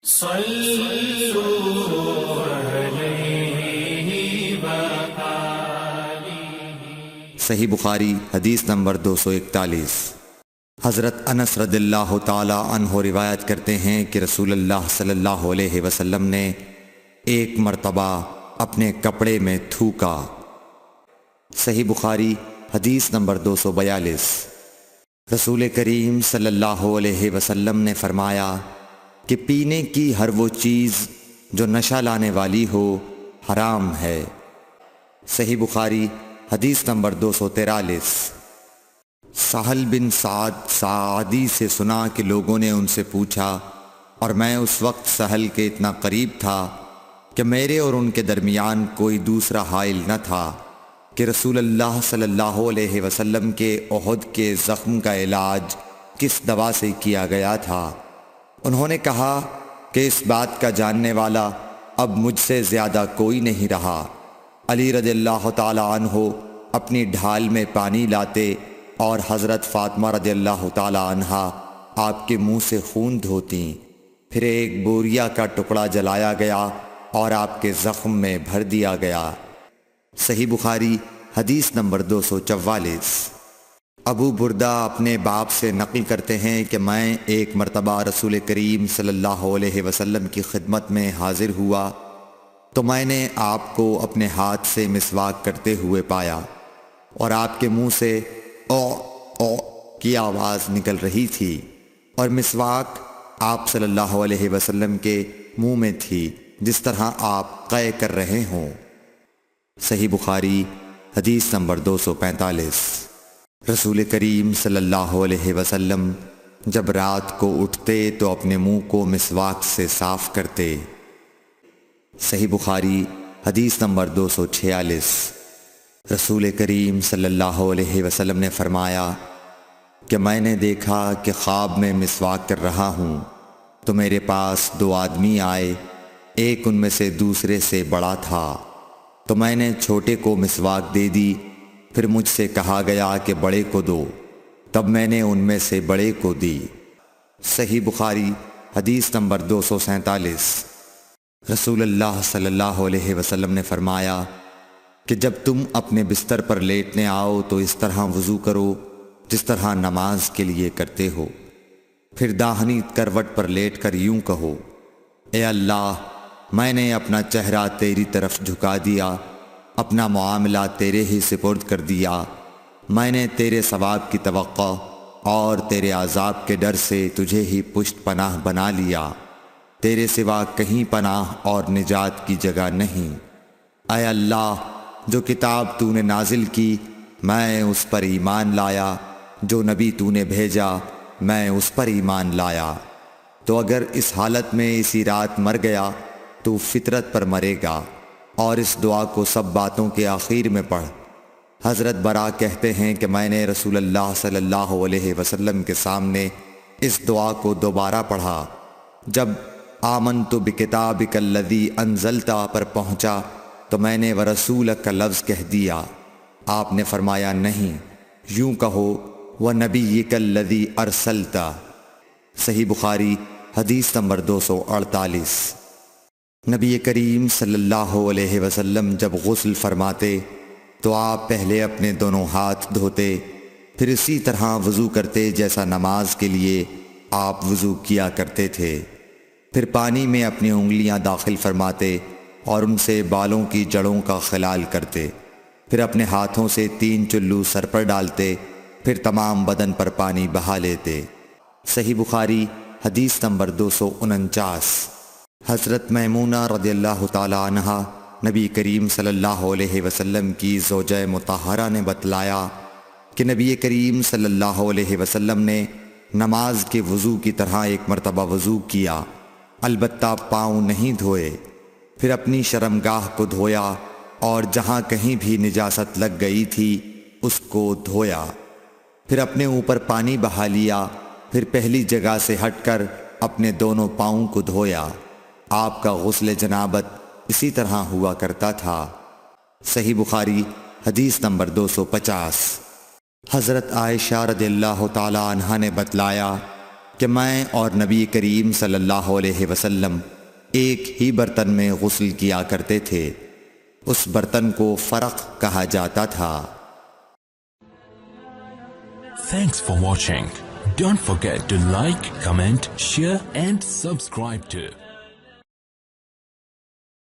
صلوا علیہ صحیح بخاری حدیث نمبر 241۔ حضرت انس رضی اللہ تعالی عنہ روایت کرتے ہیں کہ رسول اللہ صلی اللہ علیہ وسلم نے ایک مرتبہ اپنے کپڑے میں تھوکا۔ صحیح بخاری حدیث نمبر 242۔ رسول کریم صلی اللہ علیہ وسلم نے فرمایا کہ پینے کی ہر وہ چیز جو نشہ لانے والی ہو حرام ہے۔ صحیح بخاری حدیث نمبر 243۔ سہل بن سعد ساعدی سے سنا کہ لوگوں نے ان سے پوچھا، اور میں اس وقت سہل کے اتنا قریب تھا کہ میرے اور ان کے درمیان کوئی دوسرا حائل نہ تھا، کہ رسول اللہ صلی اللہ علیہ وسلم کے احد کے زخم کا علاج کس دوا سے کیا گیا تھا؟ انہوں نے کہا کہ اس بات کا جاننے والا اب مجھ سے زیادہ کوئی نہیں رہا۔ علی رضی اللہ تعالی عنہ اپنی ڈھال میں پانی لاتے اور حضرت فاطمہ رضی اللہ تعالی عنہا آپ کے منہ سے خون دھوتیں، پھر ایک بوریا کا ٹکڑا جلایا گیا اور آپ کے زخم میں بھر دیا گیا۔ صحیح بخاری حدیث نمبر 244۔ ابو بردہ اپنے باپ سے نقل کرتے ہیں کہ میں ایک مرتبہ رسول کریم صلی اللہ علیہ وسلم کی خدمت میں حاضر ہوا تو میں نے آپ کو اپنے ہاتھ سے مسواک کرتے ہوئے پایا، اور آپ کے منہ سے او او کی آواز نکل رہی تھی، اور مسواک آپ صلی اللہ علیہ وسلم کے منہ میں تھی جس طرح آپ قے کر رہے ہوں۔ صحیح بخاری حدیث نمبر 245۔ رسول کریم صلی اللہ علیہ وسلم جب رات کو اٹھتے تو اپنے منہ کو مسواک سے صاف کرتے۔ صحیح بخاری حدیث نمبر 246۔ رسول کریم صلی اللہ علیہ وسلم نے فرمایا کہ میں نے دیکھا کہ خواب میں مسواک کر رہا ہوں تو میرے پاس دو آدمی آئے، ایک ان میں سے دوسرے سے بڑا تھا، تو میں نے چھوٹے کو مسواک دے دی، پھر مجھ سے کہا گیا کہ بڑے کو دو، تب میں نے ان میں سے بڑے کو دی۔ صحیح بخاری حدیث نمبر 247۔ رسول اللہ صلی اللہ علیہ وسلم نے فرمایا کہ جب تم اپنے بستر پر لیٹنے آؤ تو اس طرح وضو کرو جس طرح نماز کے لیے کرتے ہو، پھر داہنی کروٹ پر لیٹ کر یوں کہو، اے اللہ، میں نے اپنا چہرہ تیری طرف جھکا دیا، اپنا معاملہ تیرے ہی سپرد کر دیا، میں نے تیرے ثواب کی توقع اور تیرے عذاب کے ڈر سے تجھے ہی پشت پناہ بنا لیا، تیرے سوا کہیں پناہ اور نجات کی جگہ نہیں۔ اے اللہ، جو کتاب تو نے نازل کی میں اس پر ایمان لایا، جو نبی تو نے بھیجا میں اس پر ایمان لایا، تو اگر اس حالت میں اسی رات مر گیا تو فطرت پر مرے گا، اور اس دعا کو سب باتوں کے آخر میں پڑھ۔ حضرت برا کہتے ہیں کہ میں نے رسول اللہ صلی اللہ علیہ وسلم کے سامنے اس دعا کو دوبارہ پڑھا، جب آمنت بکتابک الذی انزلت پر پہنچا تو میں نے ورسولک کا لفظ کہہ دیا۔ آپ نے فرمایا نہیں، یوں کہو ونبیک الذی ارسلت۔ صحیح بخاری حدیث نمبر 248۔ نبی کریم صلی اللہ علیہ وسلم جب غسل فرماتے تو آپ پہلے اپنے دونوں ہاتھ دھوتے، پھر اسی طرح وضو کرتے جیسا نماز کے لیے آپ وضو کیا کرتے تھے، پھر پانی میں اپنی انگلیاں داخل فرماتے اور ان سے بالوں کی جڑوں کا خلال کرتے، پھر اپنے ہاتھوں سے 3 چلو سر پر ڈالتے، پھر تمام بدن پر پانی بہا لیتے۔ صحیح بخاری حدیث نمبر 249۔ حضرت میمونہ رضی اللہ تعالی عنہا نبی کریم صلی اللہ علیہ وسلم کی زوجہ مطہرہ نے بتلایا کہ نبی کریم صلی اللہ علیہ وسلم نے نماز کے وضو کی طرح ایک مرتبہ وضو کیا، البتہ پاؤں نہیں دھوئے، پھر اپنی شرمگاہ کو دھویا اور جہاں کہیں بھی نجاست لگ گئی تھی اس کو دھویا، پھر اپنے اوپر پانی بہا لیا، پھر پہلی جگہ سے ہٹ کر اپنے دونوں پاؤں کو دھویا۔ آپ کا غسل جنابت اسی طرح ہوا کرتا تھا۔ صحیح بخاری حدیث نمبر 250۔ حضرت عائشہ رضی اللہ تعالی عنہا نے بتلایا کہ میں اور نبی کریم صلی اللہ علیہ وسلم ایک ہی برتن میں غسل کیا کرتے تھے، اس برتن کو فرق کہا جاتا تھا۔ Thanks for watching. Don't forget to like, comment, share and subscribe to